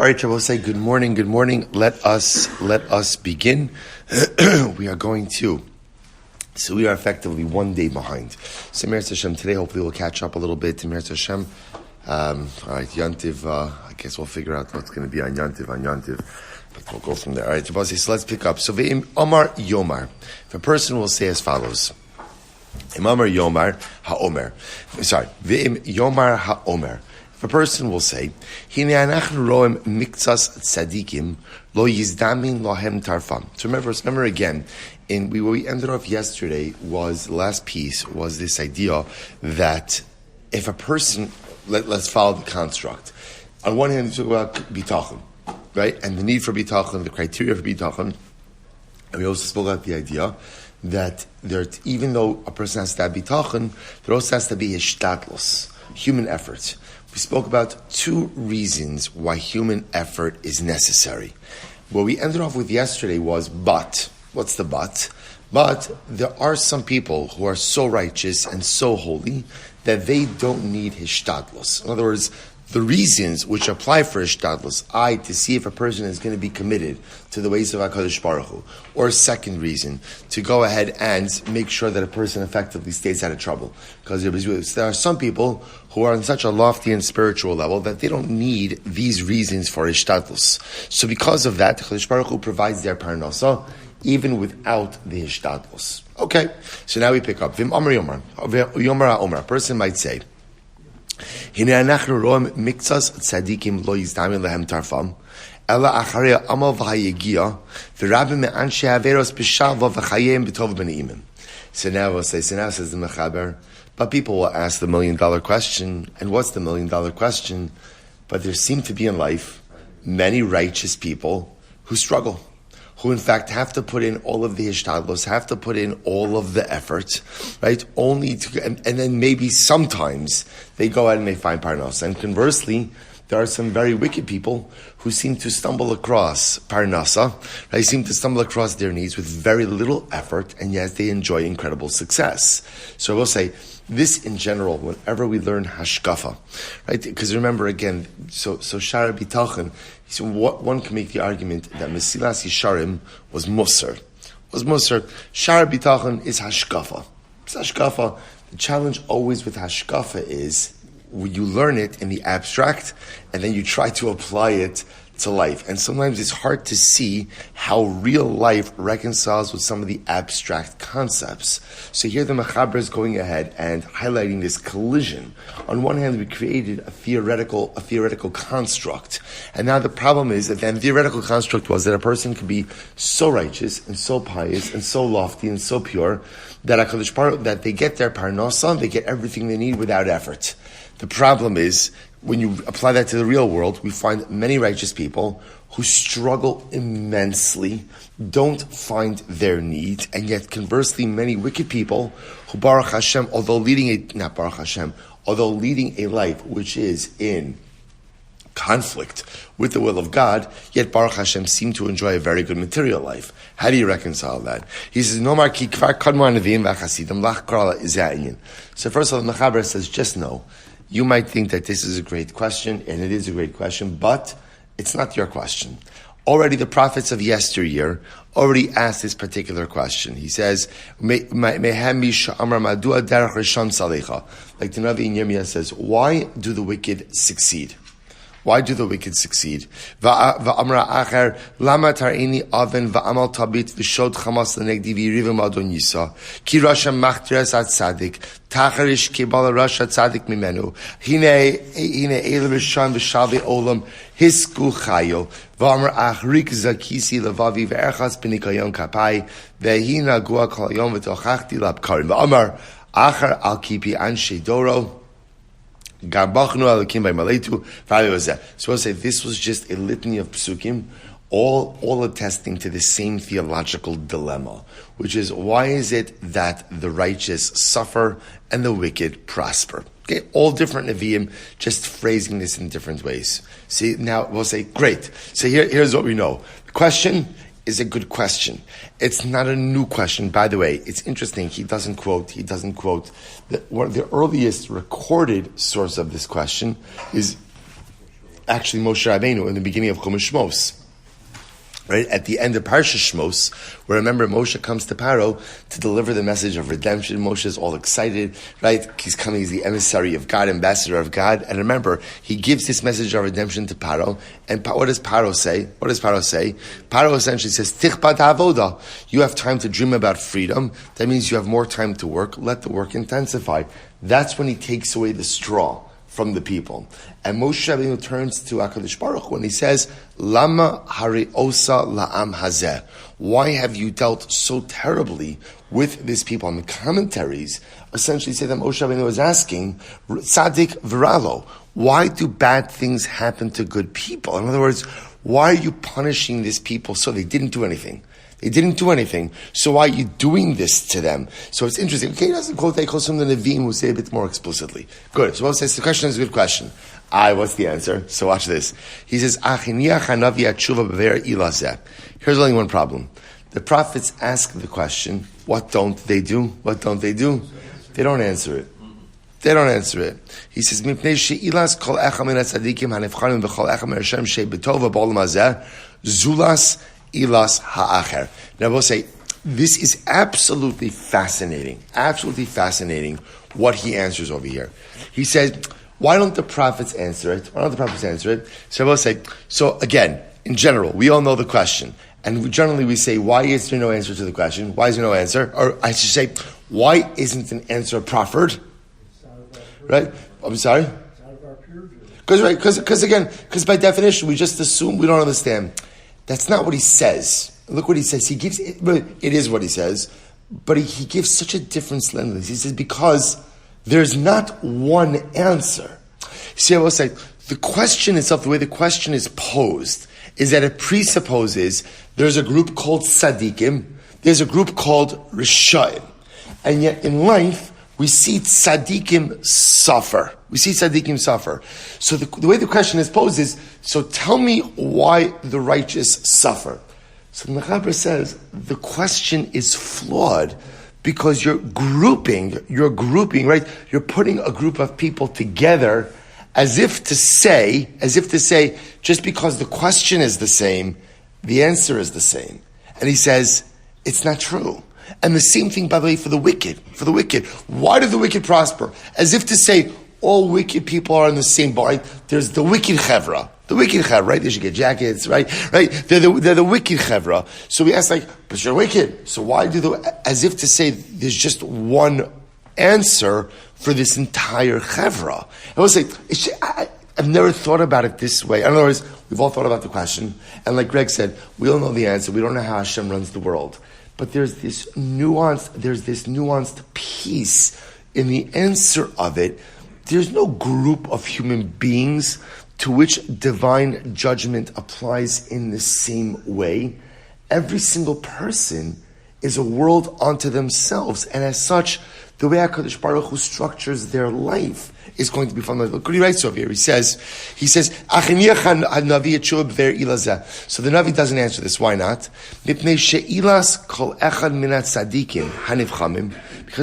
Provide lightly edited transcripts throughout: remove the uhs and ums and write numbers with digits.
All right, Shabbos, say good morning. Good morning. Let us begin. We are going to. So we are effectively one day behind. So Meretz Hashem, today hopefully we'll catch up a little bit. Meretz Hashem. All right, Yantiv. I guess we'll figure out what's going to be on Yantiv. But we'll go from there. All right, Shabbos, so let's pick up. So Ve'im Omar Yomar. If a person will say as follows. Imamar Yomar HaOmer. Sorry. Ve'im Yomar HaOmer. If a person will say, Hine anachnu roem miktsas tzadikim lo yizdamin lohem tarfam. So remember again, where we ended off yesterday was, the last piece was this idea that if a person, let's follow the construct. On one hand, we talk about bitachon, right? And the need for bitachon, the criteria for bitachon. And we also spoke about the idea that even though a person has to have bitachon, there also has to be hishtadlus, human effort. We spoke about two reasons why human effort is necessary. What we ended off with yesterday was but. What's the but? But there are some people who are so righteous and so holy that they don't need hishtadlus. In other words, the reasons which apply for hishtadlus, to see if a person is going to be committed to the ways of HaKadosh Baruch Hu, or a second reason, to go ahead and make sure that a person effectively stays out of trouble. Because there are some people who are on such a lofty and spiritual level that they don't need these reasons for hishtadlus. So because of that, HaKadosh Baruch Hu provides their parnasa, even without the hishtadlus. Okay, so now we pick up. Vim Amar Yomar. Yomar HaOmer. A person might say, Hine anachnu roem miktsas tzadikim lo yizdamin lehem tarfam, ela acharei amal v'hayegia, v'rabim me'anshe haveros b'shalva v'chayim b'tov b'neimim. So now says the Mechaber, but people will ask the $1 million question, and what's the $1 million question? But there seem to be in life many righteous people who struggle, who in fact have to put in all of the hishtadlos, have to put in all of the effort, right? And then maybe sometimes they go out and they find parnasa. And conversely, there are some very wicked people who seem to stumble across parnasa, right? Seem to stumble across their needs with very little effort, and yet they enjoy incredible success. So I will say, this in general, whenever we learn hashkafa, right? Because remember again, so Shaar Habitachon, so one can make the argument that Mesilas Yesharim was Musar. Shaar Habitachon is hashkafa. It's hashkafa. The challenge always with hashkafa is you learn it in the abstract and then you try to apply it to life. And sometimes it's hard to see how real life reconciles with some of the abstract concepts. So here the Mechaber is going ahead and highlighting this collision. On one hand, we created a theoretical construct. And now the problem is that the theoretical construct was that a person could be so righteous and so pious and so lofty and so pure that they get their parnasa, they get everything they need without effort. The problem is, when you apply that to the real world, we find many righteous people who struggle immensely, don't find their need, and yet conversely, many wicked people who, Baruch Hashem, although leading a life which is in conflict with the will of God, yet Baruch Hashem seem to enjoy a very good material life. How do you reconcile that? He says, "No mar ki kvar kadmu hanavim v'chasidim lach kral izayyin." So first of all, the Mechaber says, just know. You might think that this is a great question, and it is a great question, but it's not your question. Already the prophets of yesteryear already asked this particular question. He says, like the Navi in Yirmiyah says, why do the wicked succeed? Why do the wicked succeed? Va'amra acher, lama tarini aven va'amal tabit v'shod chamas l'negdi v'yirivim adon yisa. Ki rasha machteres at tzadik, tacharish kibala rasha tzadik mimenu. Hine ele v'shan v'shalvi olam, hisku chayo. Va'amra achrik zakisi levavi v'erchas b'nikayon kapai, v'hina gua kolayon v'tochachti labkarim. Va'amar acher al kipi anshe doro, so I'll say this was just a litany of psukim, all attesting to the same theological dilemma, which is, why is it that the righteous suffer and the wicked prosper? Okay, all different Nevi'im, just phrasing this in different ways. See, now we'll say, great. So here's what we know. The question is a good question. It's not a new question. By the way, it's interesting. He doesn't quote. One of the earliest recorded source of this question is actually Moshe Rabbeinu in the beginning of Chumash Shmos. Right at the end of Parsha Shmos, where remember Moshe comes to Paro to deliver the message of redemption. Moshe is all excited, right? He's coming, he's the emissary of God, ambassador of God. And remember, he gives this message of redemption to Paro. And what does Paro say? Paro essentially says, Tichpat ha'avoda. You have time to dream about freedom. That means you have more time to work. Let the work intensify. That's when he takes away the straw from the people. And Moshe Rabbeinu turns to HaKadosh Baruch Hu and he says, Lama hari osa la'am hazeh. Why have you dealt so terribly with this people? And the commentaries essentially say that Moshe Rabbeinu is asking, Tzadik v'ralo, why do bad things happen to good people? In other words, why are you punishing these people so they didn't do anything? They didn't do anything, so why are you doing this to them? So it's interesting. Okay, he doesn't quote, they quote some of the Nevi'im who say a bit more explicitly. Good. So what says the question is a good question. What's the answer? So watch this. He says, here's only one problem. The prophets ask the question, what don't they do? What don't they do? They don't answer it. They don't answer it. He says, Zulas Ilas Ha'acher. Now we'll say, this is absolutely fascinating what he answers over here. He says, why don't the prophets answer it? So we'll say, so again, in general, we all know the question. And generally we say, why is there no answer to the question? Why is there no answer? Or I should say, why isn't an answer proffered? Right? I'm sorry? Because by definition, we just assume we don't understand. That's not what he says. Look what he says. He gives it is what he says, but he gives such a different slantiness. He says, because there's not one answer. See, I will say, the question itself, the way the question is posed, is that it presupposes there's a group called Tzadikim, there's a group called Rishayim. And yet in life, we see Tzadikim suffer. So the way the question is posed is, so tell me why the righteous suffer. So the Mechaber says, the question is flawed because you're grouping, right? You're putting a group of people together as if to say, just because the question is the same, the answer is the same. And he says, it's not true. And the same thing, by the way, for the wicked. Why do the wicked prosper? As if to say, all wicked people are in the same boat, right? There's the wicked chevra, right? They should get jackets, right? They're the wicked chevra. So we ask but you're wicked. So why as if to say there's just one answer for this entire chevra. I will say, I've never thought about it this way. In other words, we've all thought about the question. And like Greg said, we all know the answer. We don't know how Hashem runs the world. But there's this nuanced piece in the answer of it. There's no group of human beings to which divine judgment applies in the same way. Every single person is a world unto themselves, and as such, the way HaKadosh Baruch Hu structures their life is going to be fundamental. Look what he writes over here. He says, So the Navi doesn't answer this. Why not? Because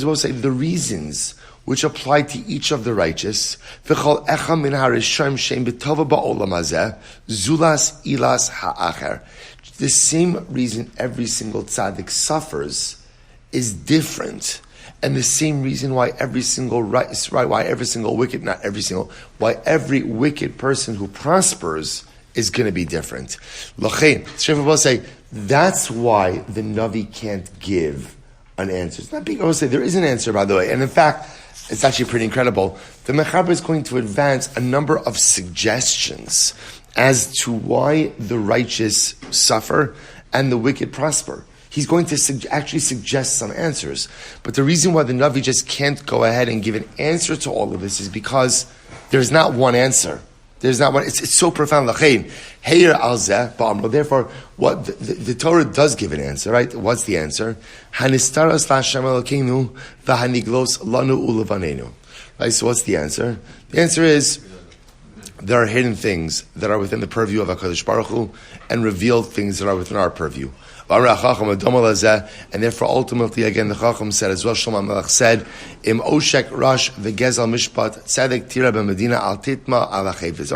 we'll say the reasons which apply to each of the righteous, the same reason every single tzaddik suffers is different. And the same reason why every wicked person who prospers is going to be different. L'chein, will say that's why the Navi can't give an answer. It's not big. I will say there is an answer, by the way, and in fact, it's actually pretty incredible. The Mechaber is going to advance a number of suggestions as to why the righteous suffer and the wicked prosper. He's going to actually suggest some answers. But the reason why the Navi just can't go ahead and give an answer to all of this is because there's not one answer. It's so profound. Therefore, what the Torah does give an answer, right? What's the answer? Right? So what's the answer? The answer is there are hidden things that are within the purview of HaKadosh Baruch Hu and revealed things that are within our purview. And therefore, ultimately, again, the Chacham said as well, Shlomo HaMelech said, Im Oshek Rosh v'Gezel Mishpat Tzedek Tira b'Medina Al Titma Al HaChayfetz.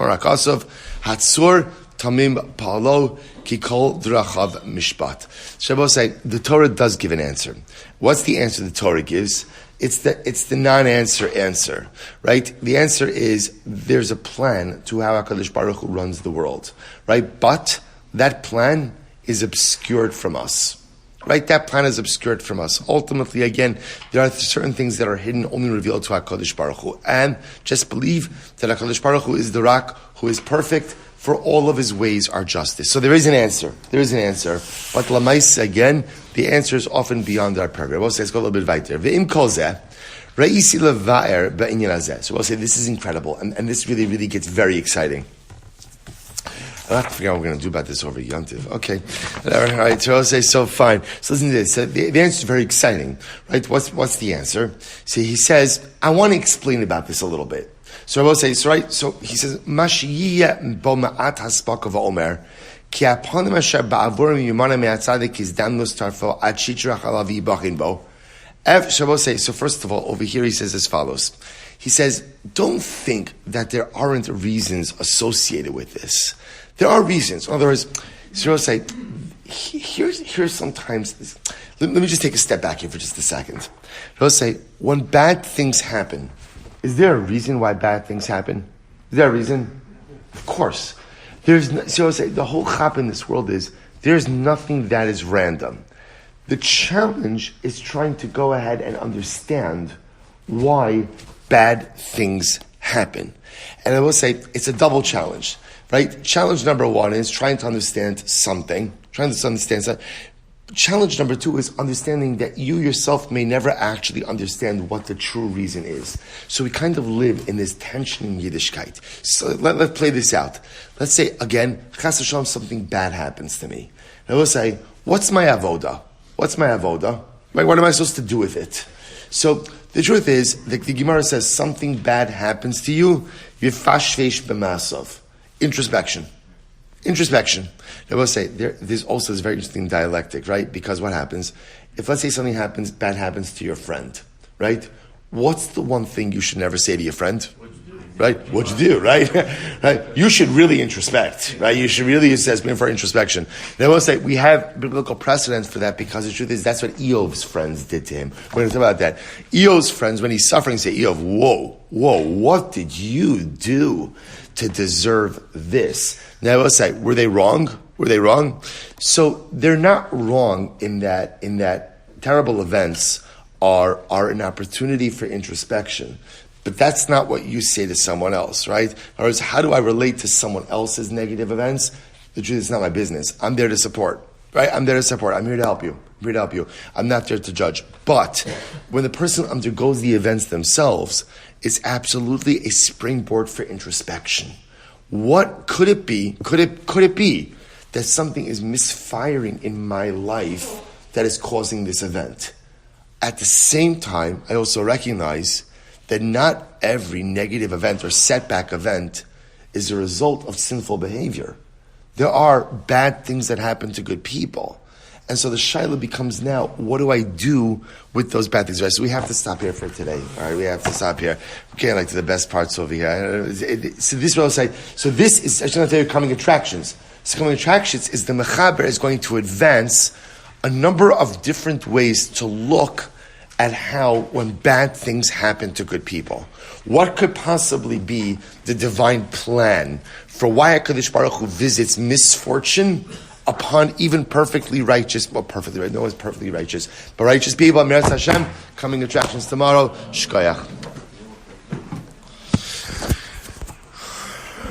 Hatzur Tamim Pa'alo Kikol Drachav Mishpat. Shabbos say, the Torah does give an answer. What's the answer the Torah gives? It's the non-answer answer, right? The answer is there's a plan to how HaKadosh Baruch Hu runs the world, right? But that plan is obscured from us, right? That plan is obscured from us. Ultimately, again, there are certain things that are hidden, only revealed to HaKadosh Baruch Hu. And just believe that HaKadosh Baruch Hu is the Rak, who is perfect, for all of his ways are justice. So there is an answer. There is an answer. But Lamais, again, the answer is often beyond our paragraph. We'll say, let's go a little bit weiter. Ve'im kol zeh, re'isi leva'er be'inyan hazeh. So we'll say, this is incredible. And this really, really gets very exciting. I have to figure out what we're going to do about this over Yontiv. Okay. All right. So I'll say, so fine. So listen to this. So the answer is very exciting, right? What's the answer? See, he says, I want to explain about this a little bit. So I will say, so right, so he says, Mashiyya bo ma'at haspaka va'omer, ki aponim asher ba'avurim yumana me'atzadik is damnus tarfo ad shitrach alavi bachin bo. So I will say, so first of all, over here he says as follows. He says, don't think that there aren't reasons associated with this. There are reasons. In other words, so I will say, here's sometimes, let me just take a step back here for just a second. I will say, when bad things happen, is there a reason why bad things happen? Is there a reason? Of course. So I say the whole chap in this world is there's nothing that is random. The challenge is trying to go ahead and understand why bad things happen. And I will say it's a double challenge, right? Challenge number one is trying to understand something, Challenge number two is understanding that you yourself may never actually understand what the true reason is. So we kind of live in this tension in Yiddishkeit. So let's play this out. Let's say, again, Chas v'shalom, something bad happens to me. And I will say, what's my avoda? What's my avoda? Right, what am I supposed to do with it? So the truth is, the Gemara says something bad happens to you, yifashvesh b'masov. Introspection. I will say, there's also this very interesting dialectic, right? Because what happens, if let's say something bad happens to your friend, right? What's the one thing you should never say to your friend? Right? What'd you do, right? Right? You should really introspect, right? You should really assess for introspection. And I will say, we have biblical precedents for that because the truth is, that's what Eov's friends did to him. We're going to talk about that. Eov's friends, when he's suffering, say, Eov, whoa, what did you do to deserve this? Now I will say, were they wrong? So they're not wrong in that terrible events are an opportunity for introspection. But that's not what you say to someone else, right? In other words, how do I relate to someone else's negative events? The truth is not my business. I'm there to support, right? I'm here to help you. I'm not there to judge. But when the person undergoes the events themselves, it's absolutely a springboard for introspection. What could it be? Could it be that something is misfiring in my life that is causing this event? At the same time, I also recognize that not every negative event or setback event is a result of sinful behavior. There are bad things that happen to good people. And so the shaila becomes now, what do I do with those bad things? Right, so we have to stop here for today. All right, we have to stop here. Okay, like to the best parts over here. So this will say, so this is, I should not tell you, coming attractions. So coming attractions is the mechaber is going to advance a number of different ways to look at how when bad things happen to good people. What could possibly be the divine plan for why HaKadosh Baruch Hu visits misfortune upon even perfectly righteous, no one's perfectly righteous, but righteous people, Meretz Hashem, coming attractions tomorrow, Shkoyach.